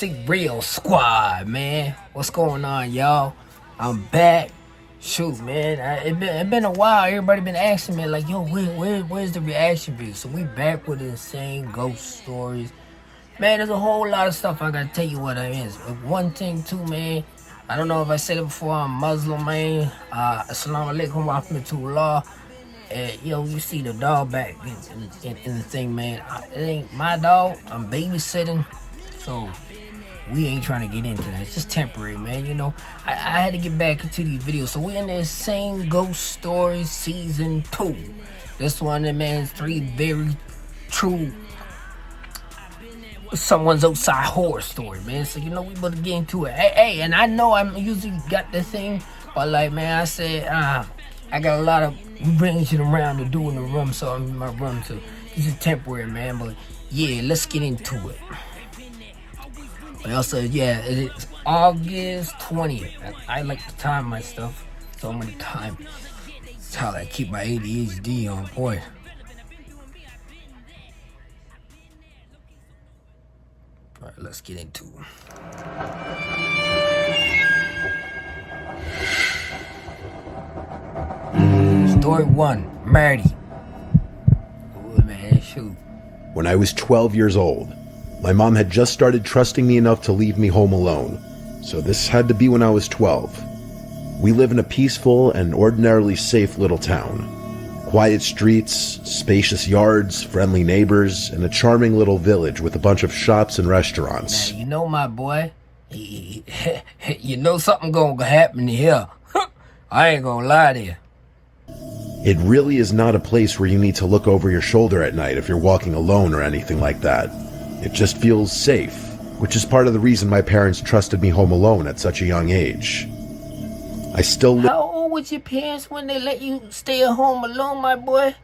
Krazy Real Squad, man. What's going on, y'all? I'm back. Shoot, man, it been a while. Everybody been asking me, like, yo, where's the reaction video? So we back with insane ghost stories. Man, there's a whole lot of stuff I gotta tell you what it is. But one thing, too, man, I don't know if I said it before, I'm Muslim, man. Assalamu alaikum wa rahmatullah. Yo, you see the dog back in the thing, man. It ain't my dog. I'm babysitting. So we ain't trying to get into that. It's just temporary, man. You know, I had to get back into these videos. So we in this same ghost story season 2. This one, man, is 3 very true someone's outside horror story, man. So you know we better get into it. Hey, and I know I'm usually got the thing, but like, man, I said I got a lot of ranging around to do in the room, so I'm in my room. So this is temporary, man. But yeah, let's get into it. But also, yeah, it is August 20th. I like to time my stuff, so I'm gonna time. That's how I keep my ADHD on point. All right, let's get into it. Story 1, Marty. Oh, man, shoot. When I was 12 years old, my mom had just started trusting me enough to leave me home alone, so this had to be when I was 12. We live in a peaceful and ordinarily safe little town. Quiet streets, spacious yards, friendly neighbors, and a charming little village with a bunch of shops and restaurants. Now, you know, my boy, you know something gonna happen here. I ain't gonna lie to you. It really is not a place where you need to look over your shoulder at night if you're walking alone or anything like that. It just feels safe, which is part of the reason my parents trusted me home alone at such a young age. I still live. How old was your parents when they let you stay at home alone, my boy?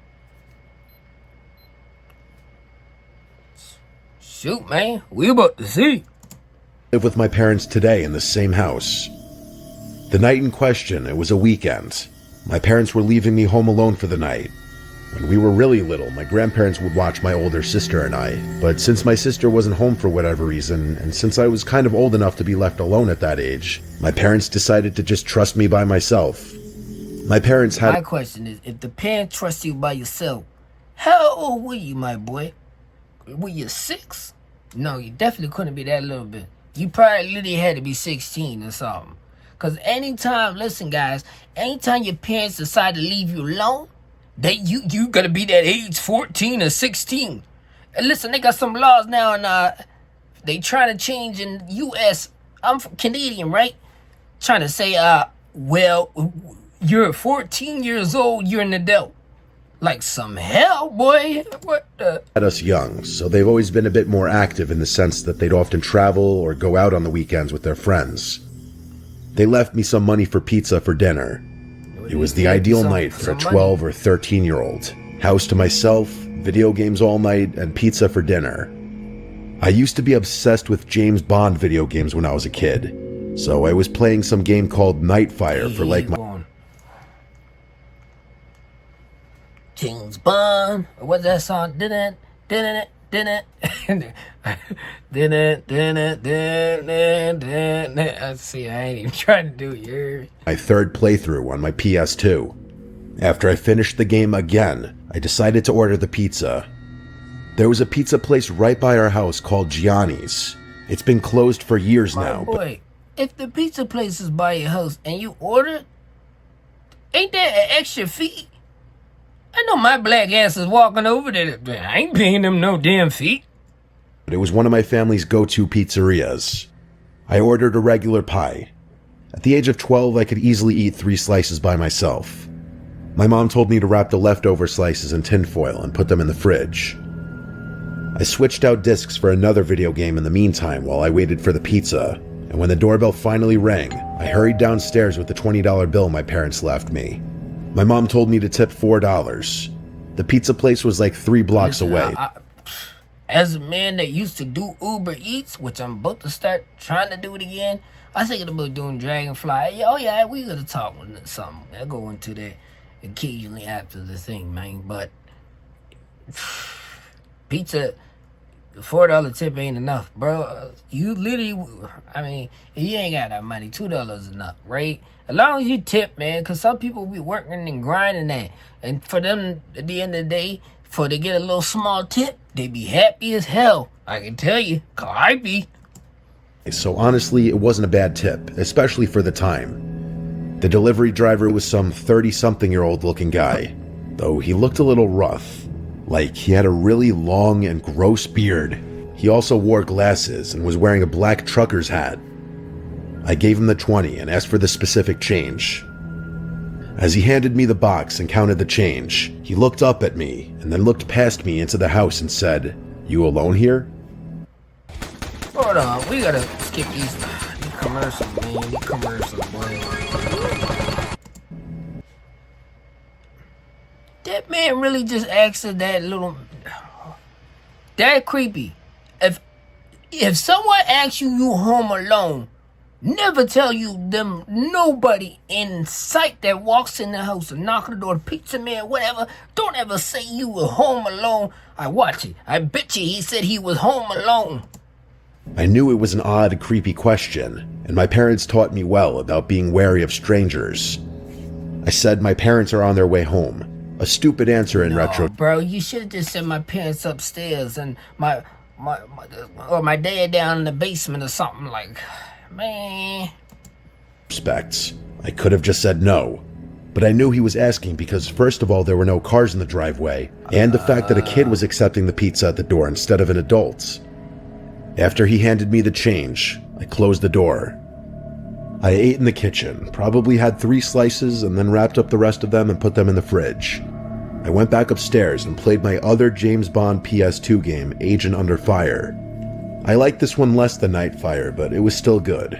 Shoot, man, we about to see. Live with my parents today in the same house. The night in question, it was a weekend. My parents were leaving me home alone for the night. When we were really little, my grandparents would watch my older sister and I, but since my sister wasn't home for whatever reason, and since I was kind of old enough to be left alone at that age, my parents decided to just trust me by myself. My parents had— My question is, if the parents trust you by yourself, how old were you, my boy? Were you 6? No, you definitely couldn't be that little bit. You probably literally had to be 16 or something. Because anytime, listen guys, anytime your parents decide to leave you alone, you gotta be that age 14 or 16. And listen, they got some laws now, and they trying to change in U.S. I'm Canadian, right? Trying to say, well, you're 14 years old, you're an adult. Like some hell, boy. What the? Had us young, so they've always been a bit more active in the sense that they'd often travel or go out on the weekends with their friends. They left me some money for pizza for dinner. It was the ideal night for a 12 or 13-year-old. House to myself, video games all night, and pizza for dinner. I used to be obsessed with James Bond video games when I was a kid, so I was playing some game called Nightfire for like my— James Bond. What's that song? Didn't. See, I ain't even trying to do it. My third playthrough on my PS2. After I finished the game again, I decided to order the pizza. There was a pizza place right by our house called Gianni's. It's been closed for years now. Boy, if the pizza place is by your house and you order, ain't that an extra fee? I know my black ass is walking over there. I ain't paying them no damn fee. But it was one of my family's go-to pizzerias. I ordered a regular pie. At the age of 12, I could easily eat 3 slices by myself. My mom told me to wrap the leftover slices in tinfoil and put them in the fridge. I switched out discs for another video game in the meantime while I waited for the pizza, and when the doorbell finally rang, I hurried downstairs with the $20 bill my parents left me. My mom told me to tip $4. The pizza place was like 3 blocks away. As a man that used to do Uber Eats, which I'm about to start trying to do it again, I was thinking about doing Dragonfly. Oh yeah, we gotta talk with something. I'll go into that occasionally after the thing, man. But pizza $4 tip ain't enough, bro. You literally, I mean, if you ain't got that money, $2 is enough, right? As long as you tip, man, because some people be working and grinding that. And for them, at the end of the day, for to get a little small tip, they be happy as hell. I can tell you, 'cause I be. So honestly, it wasn't a bad tip, especially for the time. The delivery driver was some 30-something-year-old looking guy, though he looked a little rough. Like he had a really long and gross beard. He also wore glasses and was wearing a black trucker's hat. I gave him the 20 and asked for the specific change. As he handed me the box and counted the change, he looked up at me and then looked past me into the house and said, "You alone here?" Hold on, we gotta skip these commercials, man. These commercials, boy. That man really just asked her that little... That creepy. If someone asks you home alone, never tell you them nobody in sight that walks in the house and knock on the door, pizza man, whatever. Don't ever say you were home alone. I watch it. I bet you he said he was home alone. I knew it was an odd, creepy question, and my parents taught me well about being wary of strangers. I said my parents are on their way home. A stupid answer in retro. Bro, you should have just sent my parents upstairs and my dad down in the basement or something. Like, man. Respects. I could have just said no, but I knew he was asking because first of all there were no cars in the driveway, and the fact that a kid was accepting the pizza at the door instead of an adult. After he handed me the change, I closed the door. I ate in the kitchen, probably had 3 slices and then wrapped up the rest of them and put them in the fridge. I went back upstairs and played my other James Bond PS2 game, Agent Under Fire. I liked this one less than Nightfire, but it was still good.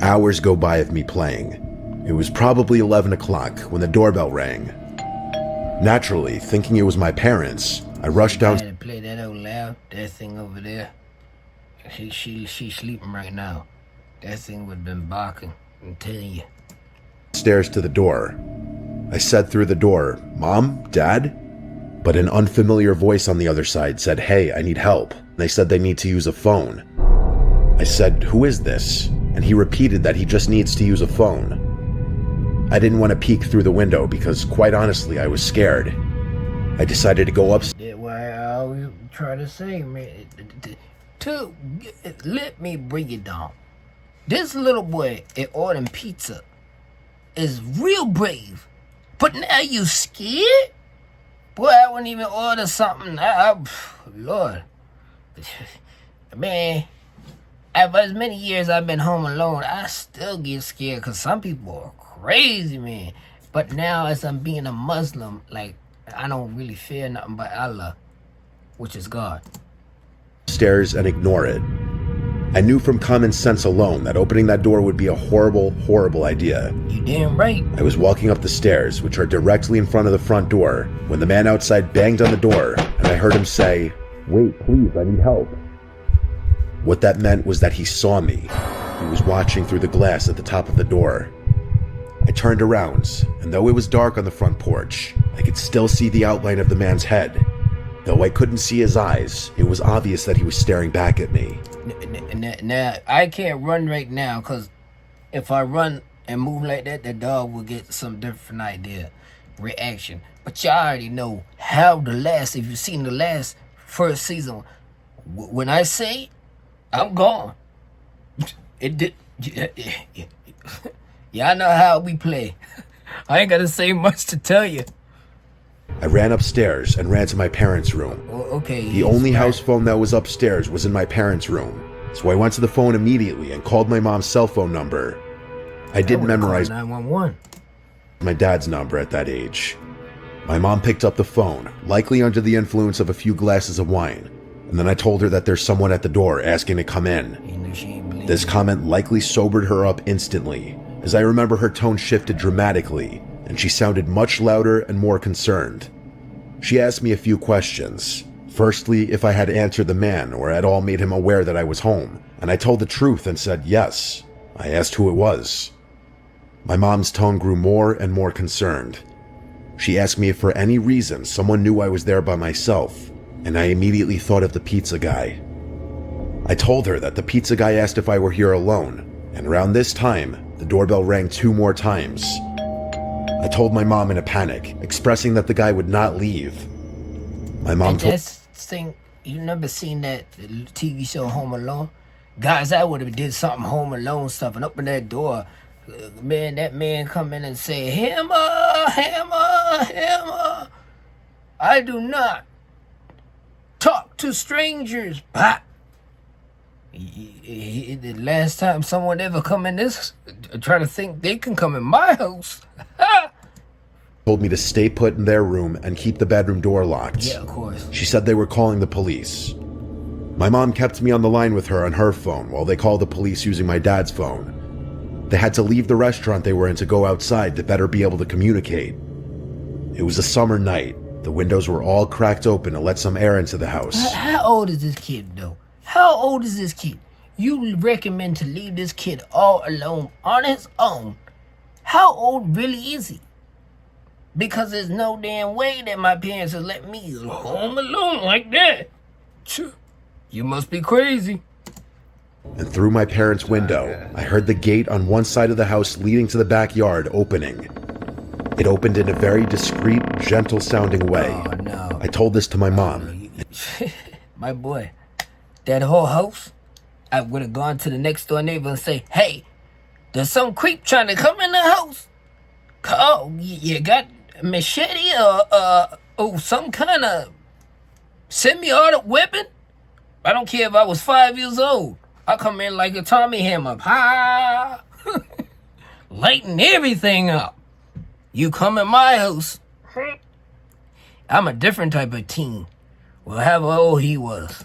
Hours go by of me playing. It was probably 11 o'clock when the doorbell rang. Naturally, thinking it was my parents, I rushed down. I had to play that out loud. That thing over there. She's sleeping right now. That thing would have been barking. I'm telling you. Stairs to the door. I said through the door, "Mom? Dad?" But an unfamiliar voice on the other side said, "Hey, I need help." They said they need to use a phone. I said, "Who is this?" And he repeated that he just needs to use a phone. I didn't want to peek through the window because, quite honestly, I was scared. I decided to go upstairs. That's why I always try to say, man, let me bring it down. This little boy at ordering pizza is real brave. But now you scared? Boy, I wouldn't even order something. Lord. Man, after as many years I've been home alone, I still get scared because some people are crazy, man. But now as I'm being a Muslim, like, I don't really fear nothing but Allah, which is God. Stairs and ignore it. I knew from common sense alone that opening that door would be a horrible, horrible idea. You damn right. I was walking up the stairs, which are directly in front of the front door, when the man outside banged on the door, and I heard him say, "Wait, please, I need help." What that meant was that he saw me. He was watching through the glass at the top of the door. I turned around, and though it was dark on the front porch, I could still see the outline of the man's head. Though I couldn't see his eyes, it was obvious that he was staring back at me. Now, I can't run right now, because if I run and move like that, the dog will get some different reaction. But you already know how if you've seen the last first season, when I say I'm gone, it did. Y'all know how we play. I ain't got to say much to tell you. I ran upstairs and ran to my parents' room. Okay. The only house phone that was upstairs was in my parents' room, so I went to the phone immediately and called my mom's cell phone number. I did memorize 911. My dad's number at that age. My mom picked up the phone, likely under the influence of a few glasses of wine, and then I told her that there's someone at the door asking to come in. This comment likely sobered her up instantly, as I remember her tone shifted dramatically, and she sounded much louder and more concerned. She asked me a few questions. Firstly, if I had answered the man or at all made him aware that I was home, and I told the truth and said yes. I asked who it was. My mom's tone grew more and more concerned. She asked me if for any reason someone knew I was there by myself, and I immediately thought of the pizza guy. I told her that the pizza guy asked if I were here alone, and around this time, the doorbell rang 2 more times. I told my mom in a panic, expressing that the guy would not leave. My mom told... That's thing, you never seen that TV show Home Alone? Guys, I would have did something Home Alone stuff and opened that door. Man, that man come in and say, "Hammer, hammer, hammer. I do not talk to strangers." Pop. The last time someone ever come in this, try to think they can come in my house. Told me to stay put in their room and keep the bedroom door locked. Yeah, of course. She said they were calling the police. My mom kept me on the line with her on her phone while they called the police using my dad's phone. They had to leave the restaurant they were in to go outside to better be able to communicate. It was a summer night. The windows were all cracked open to let some air into the house. How old is this kid, though? How old is this kid? You recommend to leave this kid all alone on his own. How old really is he? Because there's no damn way that my parents would let me home alone like that. You must be crazy. And through my parents' window, I heard the gate on one side of the house leading to the backyard opening. It opened in a very discreet, gentle-sounding way. Oh, no. I told this to my mom. My boy, that whole house, I would have gone to the next door neighbor and say, "Hey, there's some creep trying to come in the house. Oh, you got a machete or some kind of semi-auto weapon?" I don't care if I was 5 years old. I come in like a Tommy Hammer. Ha! Lighting everything up. You come in my house. I'm a different type of teen. Well, however old he was.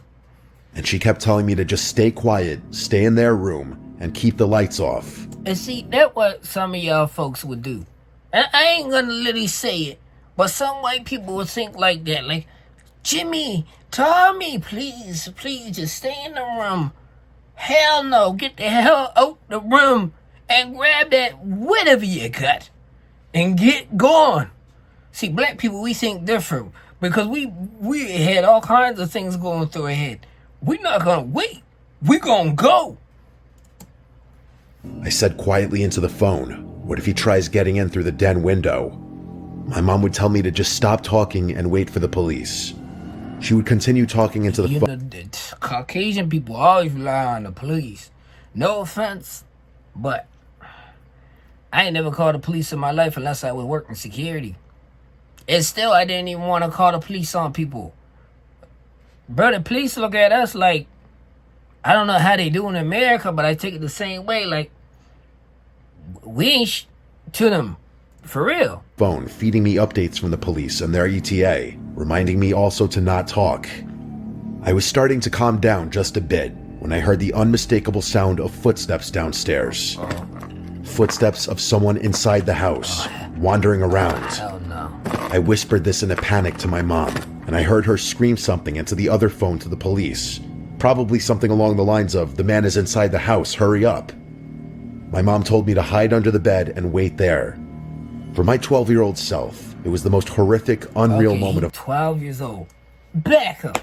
And she kept telling me to just stay quiet, stay in their room, and keep the lights off. And see, that's what some of y'all folks would do. And I ain't gonna literally say it, but some white people would think like that. Like, "Jimmy, Tommy, please, just stay in the room." Hell no, get the hell out the room and grab that whatever you got and get gone. See, black people, we think different because we had all kinds of things going through our head. We're not gonna wait. We're gonna go. I said quietly into the phone, "What if he tries getting in through the den window?" My mom would tell me to just stop talking and wait for the police. She would continue talking into the phone. Caucasian people always rely on the police. No offense, but I ain't never called the police in my life unless I was working security. And still, I didn't even want to call the police on people. Bro, the police look at us like, I don't know how they do in America, but I take it the same way. Like, we ain't to them. For real. Phone feeding me updates from the police and their ETA, reminding me also to not talk. I was starting to calm down just a bit when I heard the unmistakable sound of footsteps downstairs. Footsteps of someone inside the house, wandering around. Hell no. I whispered this in a panic to my mom, and I heard her scream something into the other phone to the police. Probably something along the lines of, "The man is inside the house, hurry up." My mom told me to hide under the bed and wait there. For my 12-year-old self, it was the most horrific, unreal moment of... 12 years old. Back up.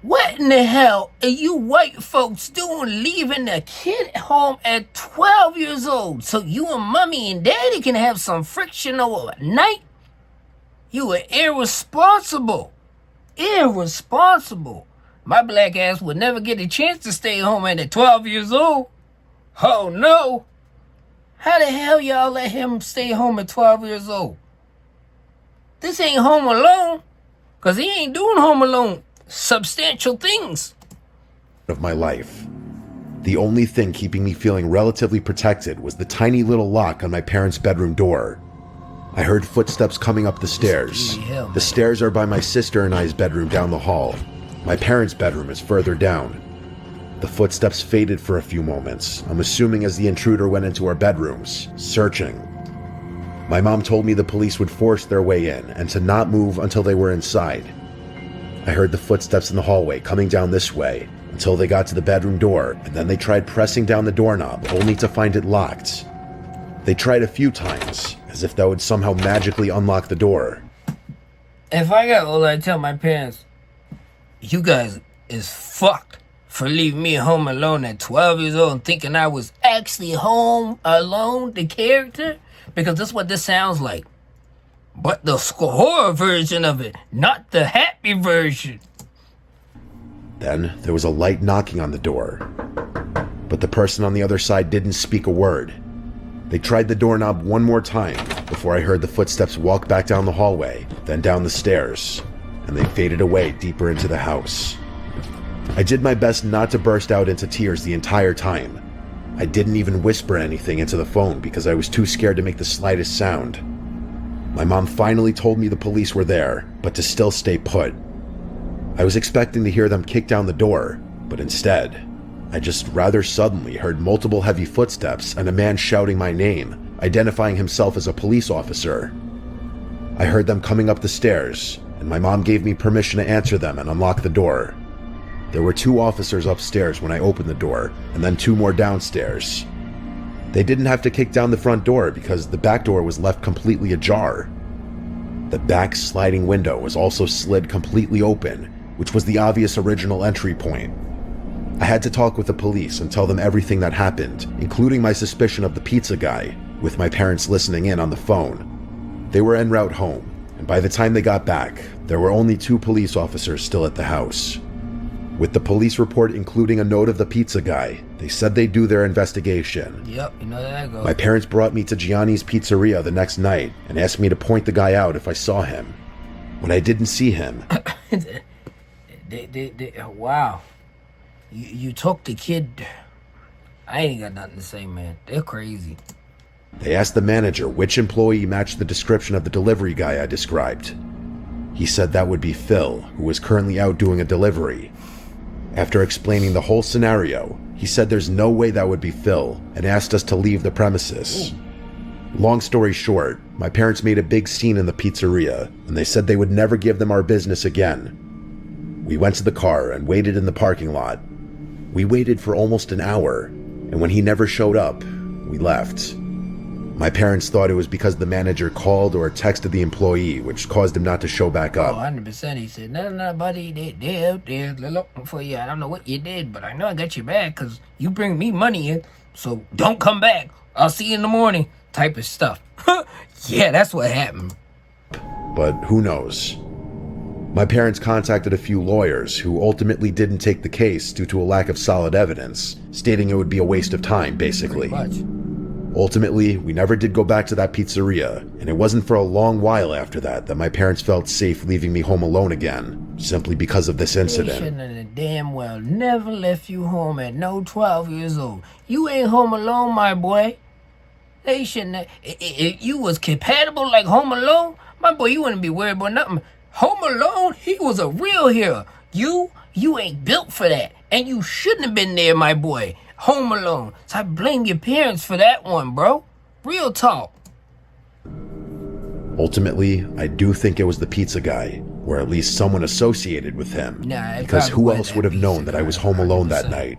What in the hell are you white folks doing leaving the kid at home at 12 years old so you and mommy and daddy can have some friction over night? You were irresponsible. Irresponsible. My black ass would never get a chance to stay home at 12 years old. Oh no. How the hell y'all let him stay home at 12 years old? This ain't Home Alone, because he ain't doing Home Alone substantial things. Of my life. The only thing keeping me feeling relatively protected was the tiny little lock on my parents' bedroom door. I heard footsteps coming up the stairs. The stairs are by my sister and I's bedroom down the hall. My parents' bedroom is further down. The footsteps faded for a few moments, I'm assuming as the intruder went into our bedrooms, searching. My mom told me the police would force their way in and to not move until they were inside. I heard the footsteps in the hallway coming down this way until they got to the bedroom door, and then they tried pressing down the doorknob only to find it locked. They tried a few times, as if that would somehow magically unlock the door. If I got old, I'd tell my parents, you guys is fucked for leaving me home alone at 12 years old and thinking I was actually home alone, the character. Because that's what this sounds like. But the horror version of it, not the happy version. Then there was a light knocking on the door, but the person on the other side didn't speak a word. They tried the doorknob one more time before I heard the footsteps walk back down the hallway, then down the stairs, and they faded away deeper into the house. I did my best not to burst out into tears the entire time. I didn't even whisper anything into the phone because I was too scared to make the slightest sound. My mom finally told me the police were there, but to still stay put. I was expecting to hear them kick down the door, but instead, I just rather suddenly heard multiple heavy footsteps and a man shouting my name, identifying himself as a police officer. I heard them coming up the stairs, and my mom gave me permission to answer them and unlock the door. There were 2 officers upstairs when I opened the door, and then 2 more downstairs. They didn't have to kick down the front door because the back door was left completely ajar. The back sliding window was also slid completely open, which was the obvious original entry point. I had to talk with the police and tell them everything that happened, including my suspicion of the pizza guy, with my parents listening in on the phone. They were en route home, and by the time they got back, there were only 2 police officers still at the house. With the police report including a note of the pizza guy, they said they'd do their investigation. Yep, you know that goes. My parents brought me to Gianni's Pizzeria the next night and asked me to point the guy out if I saw him. When I didn't see him... Wow. You took the kid. I ain't got nothing to say, man. They're crazy. They asked the manager which employee matched the description of the delivery guy I described. He said that would be Phil, who was currently out doing a delivery. After explaining the whole scenario, he said there's no way that would be Phil and asked us to leave the premises. Ooh. Long story short, my parents made a big scene in the pizzeria, and they said they would never give them our business again. We went to the car and waited in the parking lot. We waited for almost an hour, and when he never showed up, we left. My parents thought it was because the manager called or texted the employee, which caused him not to show back up. 100%. He said, no, buddy, they're out there. They're looking for you. I don't know what you did, but I know I got your back because you bring me money in, so don't come back. I'll see you in the morning type of stuff. Yeah, that's what happened. But who knows? My parents contacted a few lawyers who ultimately didn't take the case due to a lack of solid evidence, stating it would be a waste of time, basically. Pretty much. Ultimately, we never did go back to that pizzeria, and it wasn't for a long while after that my parents felt safe leaving me home alone again, simply because of this incident. They shouldn't have damn well never left you home at no 12 years old. You ain't home alone, my boy. They shouldn't have. If you was compatible like Home Alone, my boy, you wouldn't be worried about nothing. Home Alone, he was a real hero. You ain't built for that, and you shouldn't have been there, my boy. Home Alone. So I blame your parents for that one, bro. Real talk. Ultimately, I do think it was the pizza guy, or at least someone associated with him. Because who else would have known that I was home alone that night?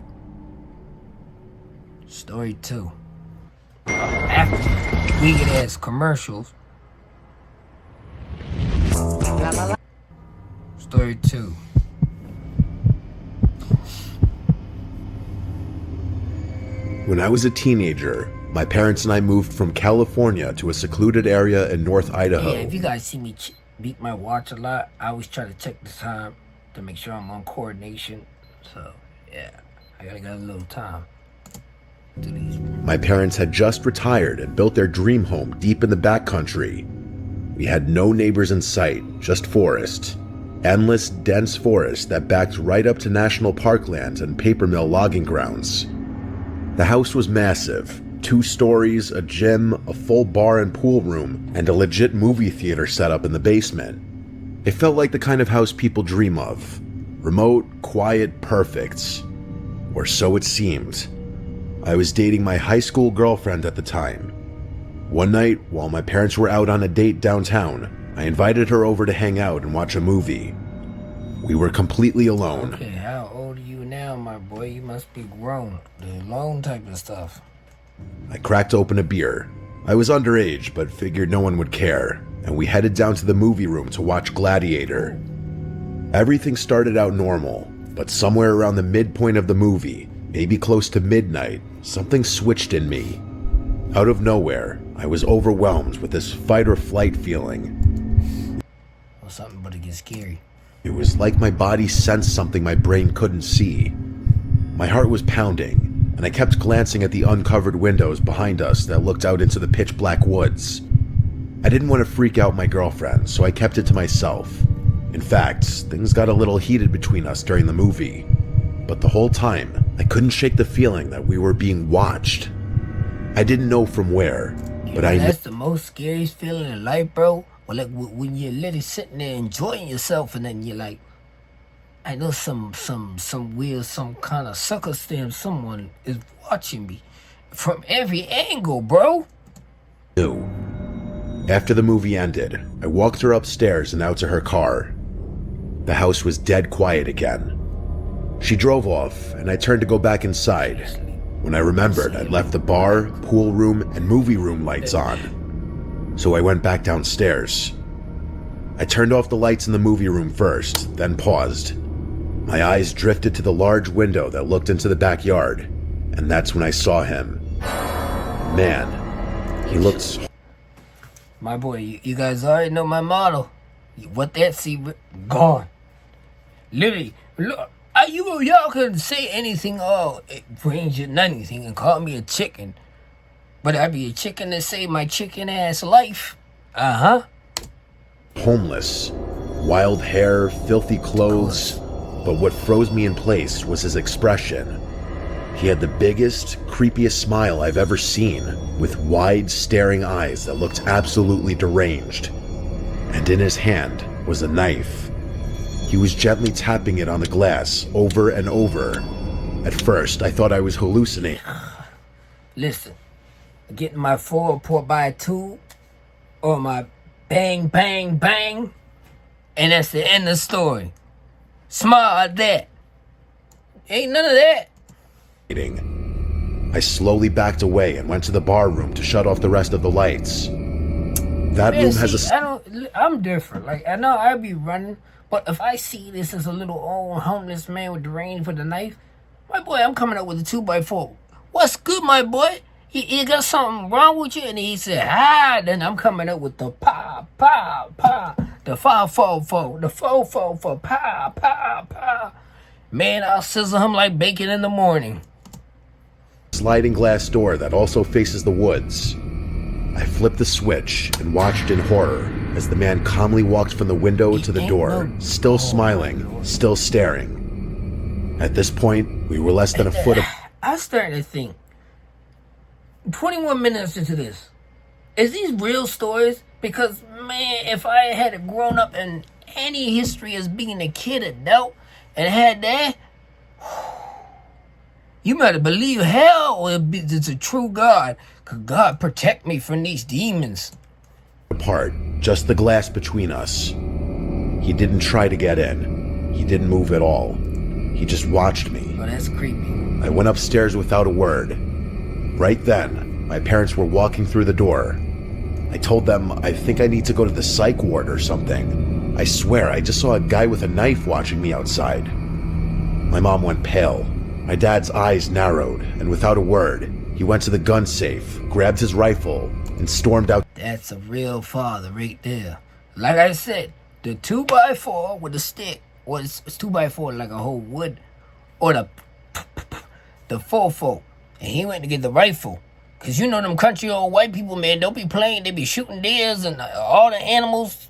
Story 2. After weird ass commercials. Story 2. When I was a teenager, my parents and I moved from California to a secluded area in North Idaho. Yeah, if you guys see me beat my watch a lot, I always try to check the time to make sure I'm on coordination. So, yeah, I gotta get a little time. My parents had just retired and built their dream home deep in the backcountry. We had no neighbors in sight, just forest. Endless, dense forest that backed right up to national parklands and paper mill logging grounds. The house was massive, 2 stories, a gym, a full bar and pool room, and a legit movie theater set up in the basement. It felt like the kind of house people dream of. Remote, quiet, perfect. Or so it seemed. I was dating my high school girlfriend at the time. One night, while my parents were out on a date downtown, I invited her over to hang out and watch a movie. We were completely alone. Okay, how old are you now, my boy? You must be grown. The alone type of stuff. I cracked open a beer. I was underage, but figured no one would care, and we headed down to the movie room to watch Gladiator. Everything started out normal, but somewhere around the midpoint of the movie, maybe close to midnight, something switched in me. Out of nowhere, I was overwhelmed with this fight or flight feeling. Or something but it gets scary. It was like my body sensed something my brain couldn't see. My heart was pounding, and I kept glancing at the uncovered windows behind us that looked out into the pitch black woods. I didn't want to freak out my girlfriend, so I kept it to myself. In fact, things got a little heated between us during the movie. But the whole time, I couldn't shake the feeling that we were being watched. I didn't know from where, but I knew. That's the most scariest feeling in life, bro. Or like when you're literally sitting there enjoying yourself, and then you're like, I know some weird, some kind of circumstance, someone is watching me from every angle, bro. After the movie ended, I walked her upstairs and out to her car. The house was dead quiet again. She drove off, and I turned to go back inside, when I remembered I'd left the bar, pool room, and movie room lights on. So I went back downstairs. I turned off the lights in the movie room first, then paused. My eyes drifted to the large window that looked into the backyard, and that's when I saw him. Man, he looked... My boy, you guys already know my motto. What that see, gone. Literally, look, y'all can say anything, it brings you anything, and call me a chicken. But I be a chicken that saved my chicken ass life. Homeless. Wild hair, filthy clothes. But what froze me in place was his expression. He had the biggest, creepiest smile I've ever seen, with wide, staring eyes that looked absolutely deranged. And in his hand was a knife. He was gently tapping it on the glass over and over. At first, I thought I was hallucinating. Listen, getting my 4x2 or my bang, bang, bang, and that's the end of the story. Smile at that. Ain't none of that. I slowly backed away and went to the bar room to shut off the rest of the lights. That room has I'm different. Like, I know I be running, but if I see this as a little old homeless man with the range with a knife, my boy, I'm coming up with a 2x4. What's good, my boy? You got something wrong with you? And he said, then I'm coming up with the pa, the 5-4-4, the 4-4-4, pa. Man, I'll sizzle him like bacon in the morning. Sliding glass door that also faces the woods. I flipped the switch and watched in horror as the man calmly walked from the window to the door, still smiling, still staring. At this point, we were less than a foot. I started to think, 21 minutes into this, is these real stories? Because, man, if I had grown up in any history as being a kid adult and had that, you better believe hell it's a true God. Could God protect me from these demons? Apart, just the glass between us. He didn't try to get in. He didn't move at all. He just watched me. Oh, that's creepy. I went upstairs without a word. Right then, my parents were walking through the door. I told them I think I need to go to the psych ward or something. I swear I just saw a guy with a knife watching me outside. My mom went pale. My dad's eyes narrowed, and without a word, he went to the gun safe, grabbed his rifle, and stormed out. That's a real father right there. Like I said, the 2x4 with a stick, or it's 2x4 like a whole wood, or the 4-4. And he went to get the rifle. Cause you know them country old white people, man, don't be playing. They be shooting deers and all the animals.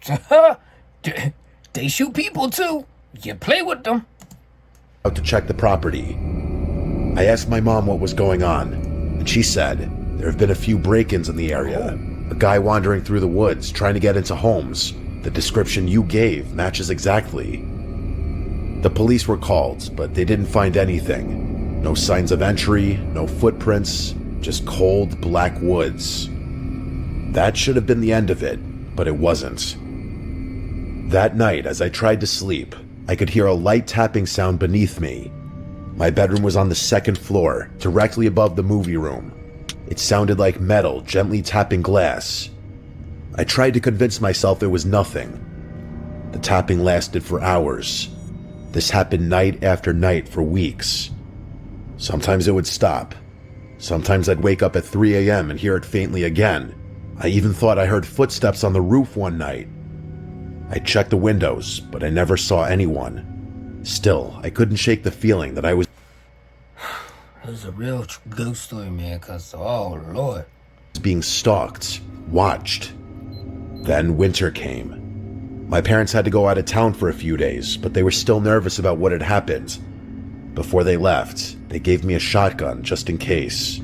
They shoot people too. You play with them. Out to check the property. I asked my mom what was going on, and she said there have been a few break-ins in the area. A guy wandering through the woods trying to get into homes. The description you gave matches exactly. The police were called, but they didn't find anything. No signs of entry, no footprints, just cold black woods. That should have been the end of it, but it wasn't. That night, as I tried to sleep, I could hear a light tapping sound beneath me. My bedroom was on the second floor, directly above the movie room. It sounded like metal gently tapping glass. I tried to convince myself it was nothing. The tapping lasted for hours. This happened night after night for weeks. Sometimes it would stop. Sometimes I'd wake up at 3 a.m. and hear it faintly again. I even thought I heard footsteps on the roof one night. I checked the windows, but I never saw anyone. Still, I couldn't shake the feeling that I was It was a real ghost story, man, because, oh, Lord. being stalked, watched. Then winter came. My parents had to go out of town for a few days, but they were still nervous about what had happened. Before they left, they gave me a shotgun just in case.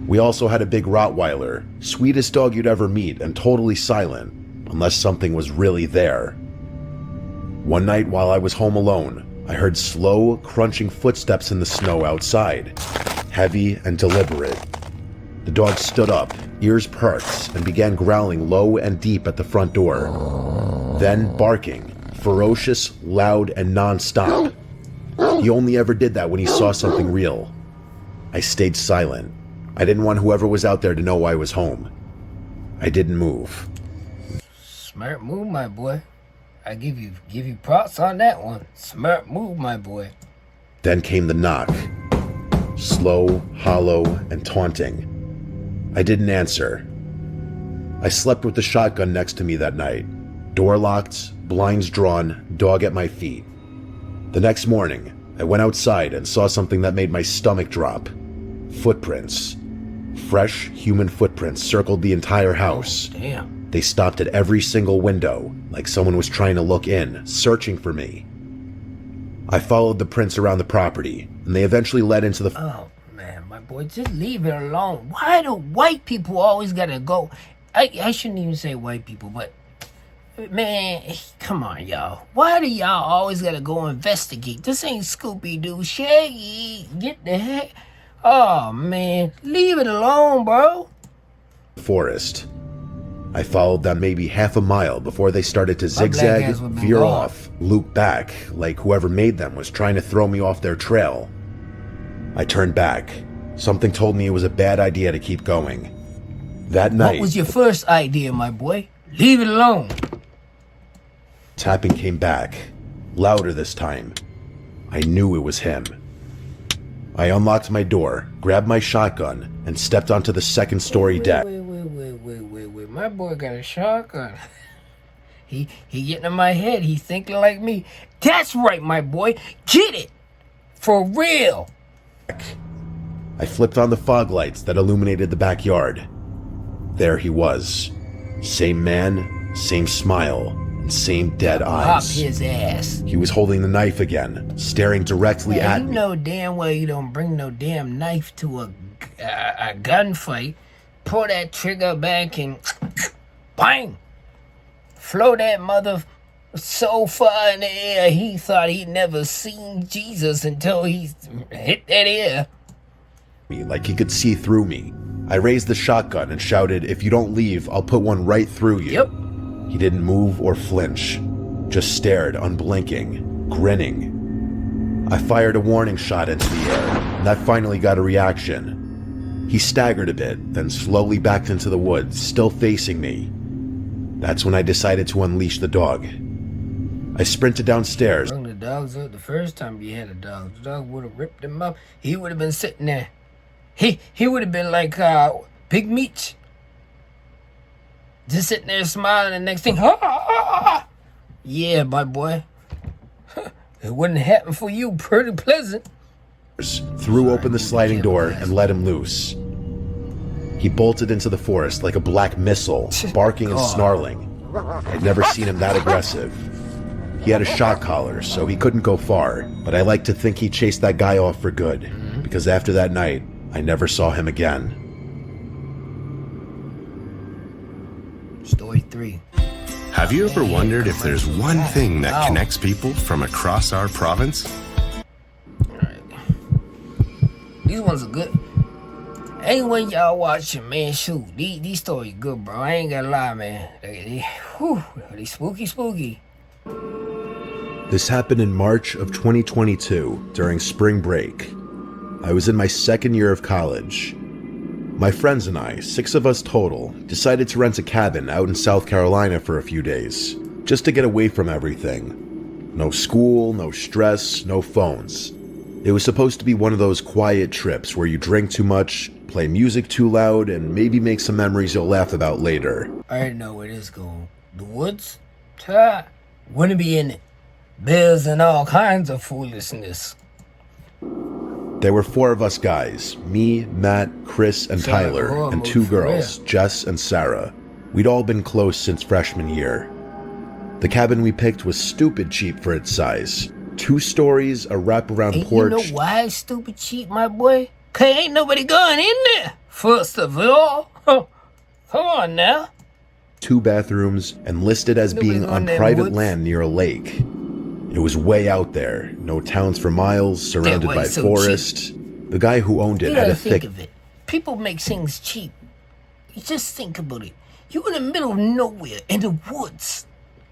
We also had a big Rottweiler, sweetest dog you'd ever meet and totally silent, unless something was really there. One night while I was home alone, I heard slow, crunching footsteps in the snow outside, heavy and deliberate. The dog stood up, ears perked, and began growling low and deep at the front door. Then barking, ferocious, loud, and non-stop. He only ever did that when he saw something real. I stayed silent. I didn't want whoever was out there to know I was home. I didn't move. Smart move, my boy. I give you props on that one. Smart move, my boy. Then came the knock. Slow, hollow, and taunting. I didn't answer. I slept with the shotgun next to me that night. Door locked, blinds drawn, dog at my feet. The next morning, I went outside and saw something that made my stomach drop. Footprints. Fresh human footprints circled the entire house. Oh, damn. They stopped at every single window, like someone was trying to look in, searching for me. I followed the prints around the property, and they eventually led into the... Oh, man, my boy, just leave it alone. Why do white people always gotta go? I shouldn't even say white people, but... Man, come on, y'all. Why do y'all always gotta go investigate? This ain't Scooby-Doo. Shaggy, get the heck... Oh, man, leave it alone, bro. forest. I followed them maybe half a mile before they started to zigzag, veer off, loop back, like whoever made them was trying to throw me off their trail. I turned back. Something told me it was a bad idea to keep going. That night... What was your first idea, my boy? Leave it alone. Tapping came back, louder this time. I knew it was him. I unlocked my door, grabbed my shotgun, and stepped onto the second-story deck. Wait. My boy got a shotgun. He getting in my head. He thinking like me. That's right, my boy. Get it. For real. I flipped on the fog lights that illuminated the backyard. There he was. Same man, same smile, and same dead eyes. Pop his ass. He was holding the knife again, staring directly at me. You know damn well you don't bring no damn knife to a gunfight. Pull that trigger back and bang! Flow that mother so far in the air he thought he'd never seen Jesus until he hit that air. Like he could see through me. I raised the shotgun and shouted, "If you don't leave, I'll put one right through you." Yep. He didn't move or flinch, just stared, unblinking, grinning. I fired a warning shot into the air, and that finally got a reaction. He staggered a bit, then slowly backed into the woods, still facing me. That's when I decided to unleash the dog. I sprinted downstairs. Bring the dogs up the first time you had a dog. The dog would have ripped him up. He would have been sitting there. He would have been like Big Meat. Just sitting there smiling, and next thing, yeah, my boy. It wouldn't happen for you. Pretty pleasant. Threw open the sliding door and let him loose. He bolted into the forest like a black missile, barking and snarling. I'd never seen him that aggressive. He had a shock collar, so he couldn't go far, but I like to think he chased that guy off for good, because after that night, I never saw him again. Story 3. Have you ever wondered if there's one thing that connects people from across our province? Alright. These ones are good. Anyway, y'all watching, man, shoot. These stories good, bro. I ain't gonna lie, man. They spooky. This happened in March of 2022 during spring break. I was in my second year of college. My friends and I, 6 of us total, decided to rent a cabin out in South Carolina for a few days, just to get away from everything. No school, no stress, no phones. It was supposed to be one of those quiet trips where you drink too much, play music too loud, and maybe make some memories you'll laugh about later. I already know where this going. The woods? Ha! Wouldn't be in it. Bears and all kinds of foolishness. There were 4 of us guys, me, Matt, Chris, and Tyler, and 2 girls, Jess and Sarah. We'd all been close since freshman year. The cabin we picked was stupid cheap for its size. 2 stories, a wraparound porch. You know why it's stupid cheap, my boy? 'Cause ain't nobody going in there, first of all. Come on now. 2 bathrooms, and listed as being on private land near a lake. It was way out there, no towns for miles, surrounded by forest. The guy who owned it had a thick... Think of it. People make things cheap. You just think about it. You're in the middle of nowhere, in the woods.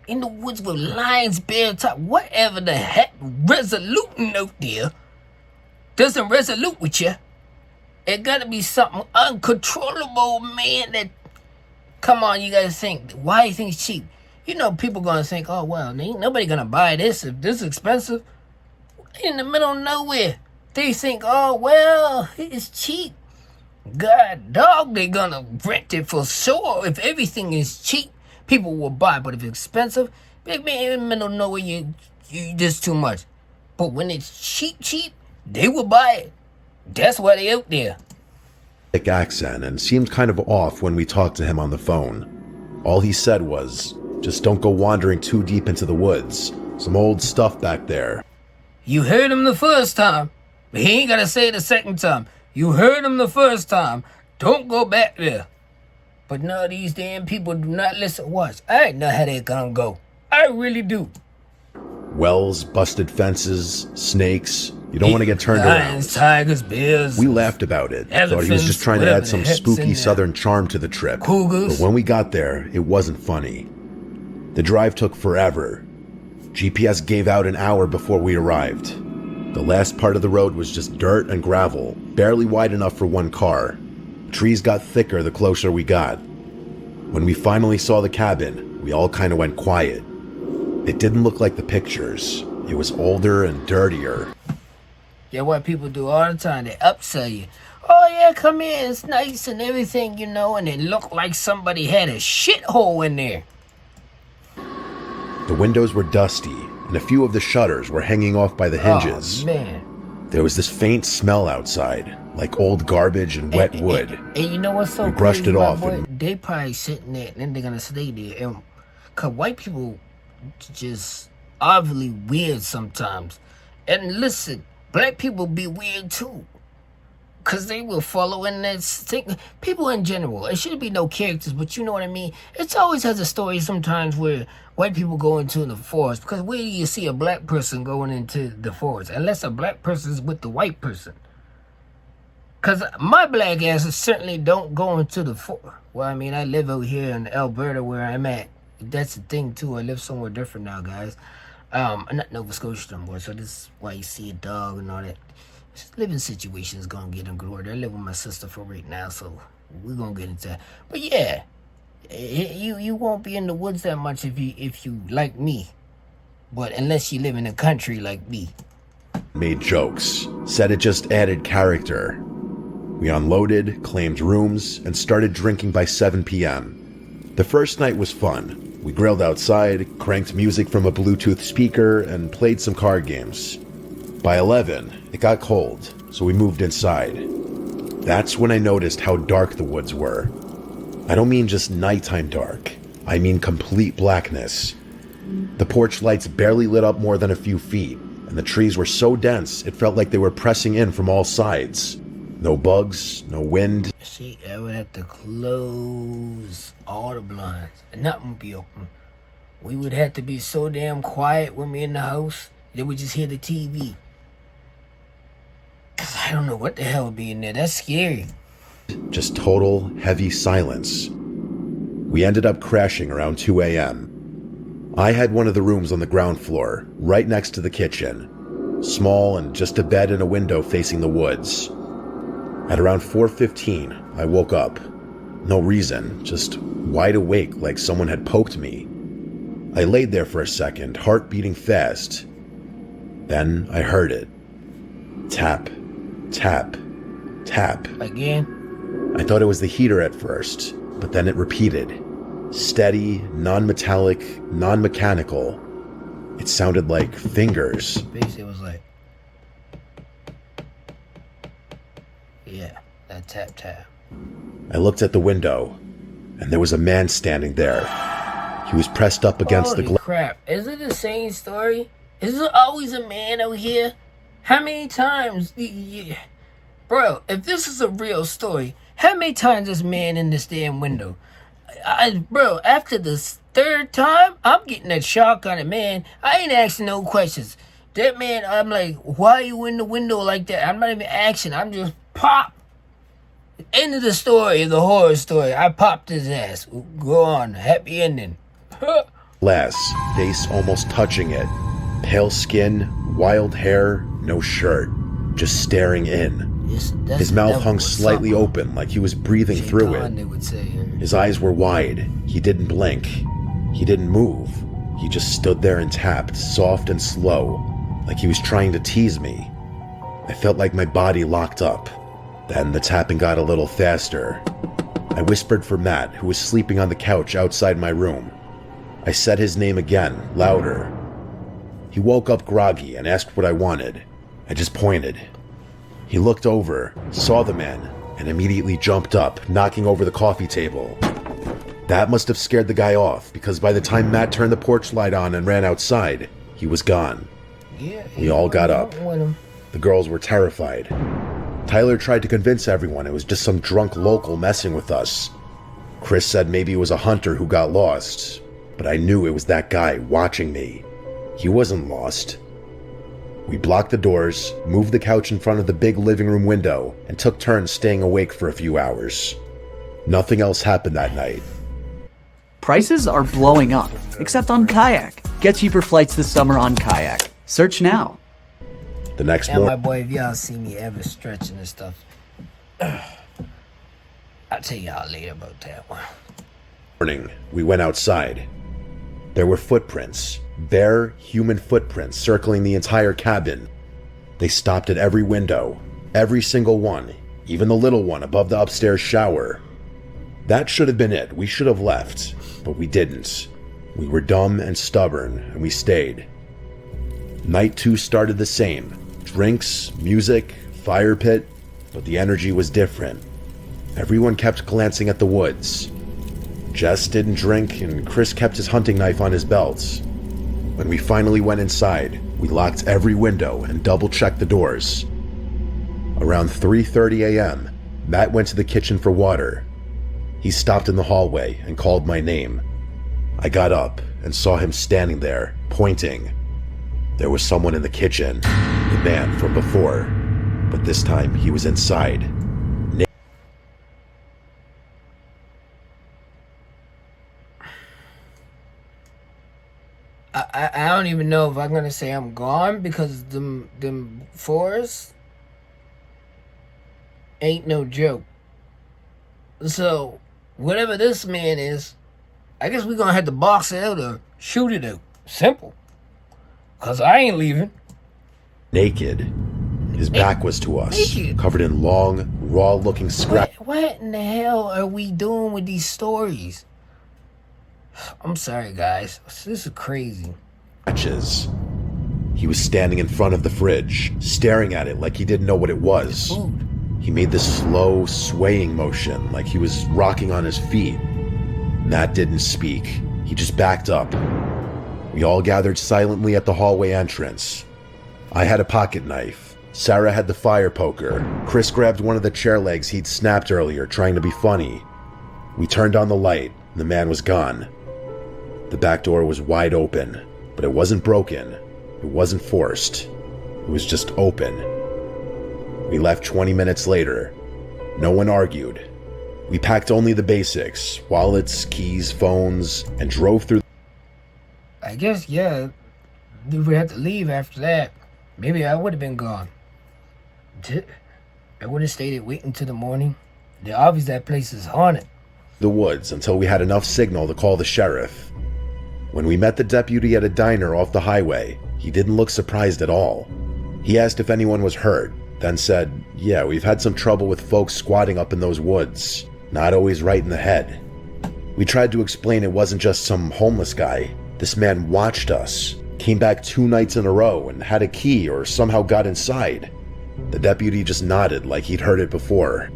In the woods with lions, bear top, whatever the heck resoluting out there doesn't resolute with you. It gotta be something uncontrollable, man, that... Come on, you gotta think. Why you think it's cheap? You know, people gonna think, oh, well, ain't nobody gonna buy this if this is expensive. In the middle of nowhere. They think, oh, well, it's cheap. God dog, they gonna rent it for sure. If everything is cheap, people will buy. But if it's expensive, in the middle of nowhere, you just too much. But when it's cheap, they will buy it. That's why they out there. Thick accent and seemed kind of off when we talked to him on the phone. All he said was, just don't go wandering too deep into the woods. Some old stuff back there. You heard him the first time, but he ain't gotta say it the second time. You heard him the first time. Don't go back there. But no, these damn people do not listen. Watch, I know how they gonna go. I really do. Wells, busted fences, snakes. You don't want to get turned lions, around. Tigers, bears. We laughed about it. Thought he was just trying to add some spooky southern charm to the trip. Cougars. But when we got there, it wasn't funny. The drive took forever. GPS gave out an hour before we arrived. The last part of the road was just dirt and gravel, barely wide enough for one car. Trees got thicker the closer we got. When we finally saw the cabin, we all kind of went quiet. It didn't look like the pictures. It was older and dirtier. Yeah, what people do all the time, they upsell you. Oh yeah, come in, it's nice and everything, you know, and it looked like somebody had a shithole in there. The windows were dusty, and a few of the shutters were hanging off by the hinges. Oh, man. There was this faint smell outside, like old garbage and wet wood. And you know what's so we brushed crazy, it off. Boy? They probably sitting there, and then they're gonna stay there. And, 'cause white people just obviously weird sometimes. And listen, black people be weird too. Because they will follow in that thing. People in general, it shouldn't be no characters, but you know what I mean? It always has a story sometimes where white people go into the forest. Because where do you see a black person going into the forest? Unless a black person is with the white person. Because my black asses certainly don't go into the forest. Well, I mean, I live out here in Alberta where I'm at. That's the thing, too. I live somewhere different now, guys. I'm not Nova Scotia no more, so this is why you see a dog and all that. Living situation is gonna get in glory. I live with my sister for right now, so we're gonna get into that. But yeah, you won't be in the woods that much if you like me. But unless you live in the country like me. Made jokes, said it just added character. We unloaded, claimed rooms, and started drinking by 7 p.m. The first night was fun. We grilled outside, cranked music from a Bluetooth speaker, and played some card games. By 11, it got cold, so we moved inside. That's when I noticed how dark the woods were. I don't mean just nighttime dark. I mean complete blackness. The porch lights barely lit up more than a few feet, and the trees were so dense it felt like they were pressing in from all sides. No bugs, no wind. See, I would have to close all the blinds, and nothing would be open. We would have to be so damn quiet when we're in the house that we just hear the TV. Cause I don't know what the hell would be in there. That's scary. Just total, heavy silence. We ended up crashing around 2 a.m. I had one of the rooms on the ground floor, right next to the kitchen. Small and just a bed and a window facing the woods. At around 4:15, I woke up. No reason, just wide awake like someone had poked me. I laid there for a second, heart beating fast. Then I heard it. Tap, tap, tap. Again? I thought it was the heater at first, but then it repeated. Steady, non-metallic, non-mechanical. It sounded like fingers. Basically, it was like, yeah, that tap tap. I looked at the window, and there was a man standing there. He was pressed up against the glass. Crap, is it the same story? Is there always a man out here? How many times? Bro, if this is a real story, how many times this man in this damn window? Bro, after the third time, I'm getting a shock on it, man. I ain't asking no questions. That man, I'm like, why are you in the window like that? I'm not even asking. I'm just pop. End of the story, the horror story. I popped his ass. Go on, happy ending. Glass, face almost touching it. Pale skin, wild hair, no shirt. Just staring in. His mouth hung slightly open like he was breathing through it. His eyes were wide. He didn't blink. He didn't move. He just stood there and tapped, soft and slow, like he was trying to tease me. I felt like my body locked up. Then the tapping got a little faster. I whispered for Matt, who was sleeping on the couch outside my room. I said his name again, louder. He woke up groggy and asked what I wanted. I just pointed. He looked over, saw the man, and immediately jumped up, knocking over the coffee table. That must have scared the guy off, because by the time Matt turned the porch light on and ran outside, he was gone. We all got up. The girls were terrified. Tyler tried to convince everyone it was just some drunk local messing with us. Chris said maybe it was a hunter who got lost, but I knew it was that guy watching me. He wasn't lost. We blocked the doors, moved the couch in front of the big living room window, and took turns staying awake for a few hours. Nothing else happened that night. Prices are blowing up, except on Kayak. Get cheaper flights this summer on Kayak. Search now. The next morning, morning, my boy, if y'all see me ever stretching and stuff, I'll tell y'all later about that one. We went outside. There were footprints, bare human footprints circling the entire cabin. They stopped at every window, every single one, even the little one above the upstairs shower. That should have been it. We should have left, but we didn't. We were dumb and stubborn, and we stayed. Night 2 started the same. Drinks, music, fire pit, but the energy was different. Everyone kept glancing at the woods. Jess didn't drink, and Chris kept his hunting knife on his belt. When we finally went inside, we locked every window and double-checked the doors. Around 3:30 a.m., Matt went to the kitchen for water. He stopped in the hallway and called my name. I got up and saw him standing there, pointing. There was someone in the kitchen, the man from before, but this time he was inside. I don't even know if I'm gonna say I'm gone because them forests ain't no joke. So whatever this man is, I guess we're gonna have to box it out or shoot it out. Simple. Cause I ain't leaving. Naked. His back was to us, covered in long, raw-looking scratches. What in the hell are we doing with these stories? I'm sorry, guys. This is crazy. He was standing in front of the fridge, staring at it like he didn't know what it was. Food. He made this slow, swaying motion like he was rocking on his feet. Matt didn't speak. He just backed up. We all gathered silently at the hallway entrance. I had a pocket knife. Sarah had the fire poker. Chris grabbed one of the chair legs he'd snapped earlier, trying to be funny. We turned on the light, and the man was gone. The back door was wide open, but it wasn't broken. It wasn't forced. It was just open. We left 20 minutes later. No one argued. We packed only the basics, wallets, keys, phones, and drove through. I guess, yeah, we would have to leave after that. Maybe I would have been gone. I would have stayed waiting till the morning. The obvious that place is haunted. The woods until we had enough signal to call the sheriff. When we met the deputy at a diner off the highway, he didn't look surprised at all. He asked if anyone was hurt, then said, yeah, we've had some trouble with folks squatting up in those woods, not always right in the head. We tried to explain it wasn't just some homeless guy. This man watched us, came back 2 nights in a row and had a key or somehow got inside. The deputy just nodded like he'd heard it before.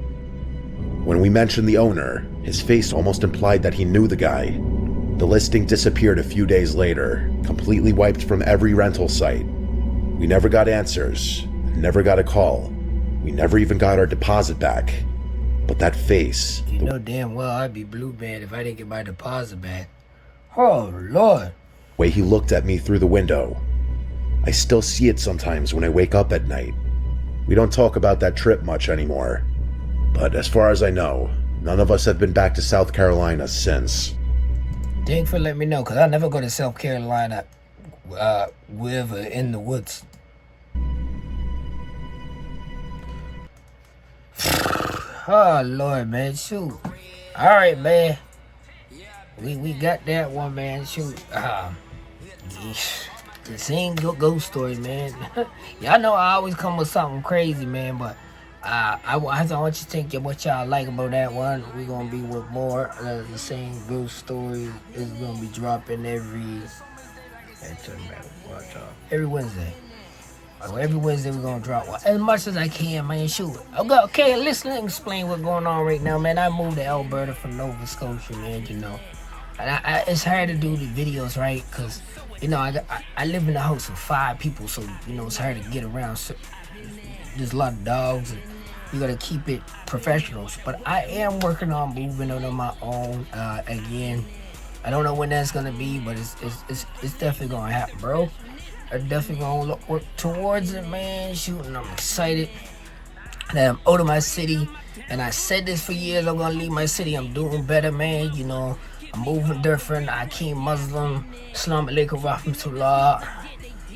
When we mentioned the owner, his face almost implied that he knew the guy. The listing disappeared a few days later, completely wiped from every rental site. We never got answers, never got a call. We never even got our deposit back. But that face... You know damn well I'd be blue banned if I didn't get my deposit back. Oh, Lord. The way he looked at me through the window. I still see it sometimes when I wake up at night. We don't talk about that trip much anymore. But as far as I know, none of us have been back to South Carolina since. Thanks for letting me know, because I'll never go to South Carolina with in the woods. Oh, Lord, man, shoot. All right, man. We got that one, man, shoot. The same ghost story, man. Y'all know I always come with something crazy, man, but I want you to think what y'all like about that one. We're going to be with more of the same ghost story. It's going to be dropping every Wednesday. Every Wednesday we're going to drop one. As much as I can, man, shoot. Okay, listen, let me explain what's going on right now, man. I moved to Alberta from Nova Scotia, man, you know. And it's hard to do the videos, right? Because, you know, I live in a house with 5 people, so, you know, it's hard to get around. So, there's a lot of dogs, and you got to keep it professional. But I am working on moving out on my own again. I don't know when that's going to be, but it's definitely going to happen, bro. I'm definitely going to work towards it, man. Shooting, I'm excited that I'm out of my city. And I said this for years, I'm going to leave my city. I'm doing better, man, you know. I'm moving different. I came Muslim. Islam alaikum rahmatullah.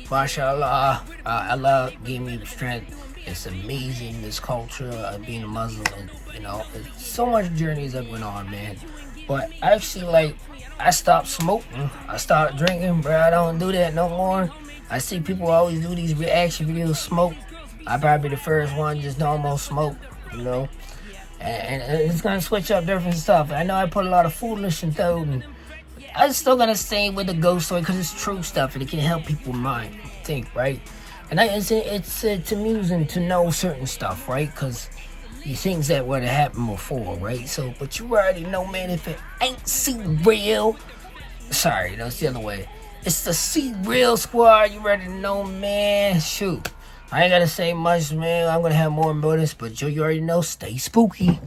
MashaAllah. Allah gave me strength. It's amazing, this culture of being a Muslim. And, you know, so much journeys that went on, man. But actually, I stopped smoking. I started drinking, bro. I don't do that no more. I see people always do these reaction videos, smoke. I probably be the first one just normal smoke, you know. And it's gonna switch up different stuff. I know I put a lot of foolishness through, and I'm still gonna stay with the ghost story because it's true stuff and it can help people mind think, right? And it's amusing to know certain stuff, right? Because these things that would have happened before, right? So, but you already know, man. If it ain't see real, sorry, that's the other way. It's the See Real Squad. You already know, man. Shoot. I ain't gotta say much, man. I'm gonna have more about this, but you already know. Stay spooky.